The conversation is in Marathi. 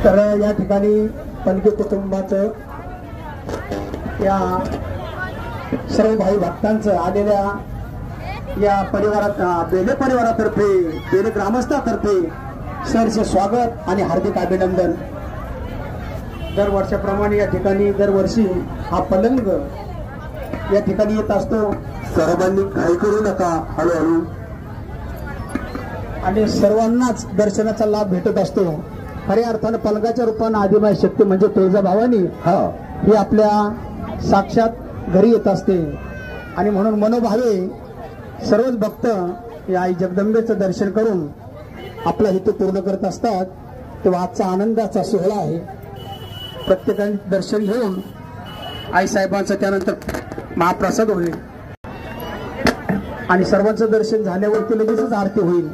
तर या ठिकाणी पलके कुटुंबाचं या सर्व भाई भक्तांचं आलेल्या या परिवारात बेले परिवारातर्फे बेले ग्रामस्थातर्फे सरचे स्वागत आणि हार्दिक अभिनंदन। दरवर्षाप्रमाणे या ठिकाणी दरवर्षी हा पलंग या ठिकाणी येत असतो। सर्वांनी घाई करू नका, हळूहळू, आणि सर्वांनाच दर्शनाचा लाभ भेटत असतो। खऱ्या अर्थानं पलंगाच्या रूपानं आदिमाय शक्ती म्हणजे तुळजाभवानी ही आपल्या साक्षात घरी येत असते आणि म्हणून मनोभावे सर्वच भक्त या आई जगदंबेचं दर्शन करून आपला हेतू पूर्ण करत असतात। तेव्हा आजचा आनंदाचा सोहळा आहे। प्रत्येकाने दर्शन घेऊन आई साहेबांचं त्यानंतर महाप्रसाद होईल आणि सर्वांचं दर्शन झाल्यावरती लगेचच आरती होईल।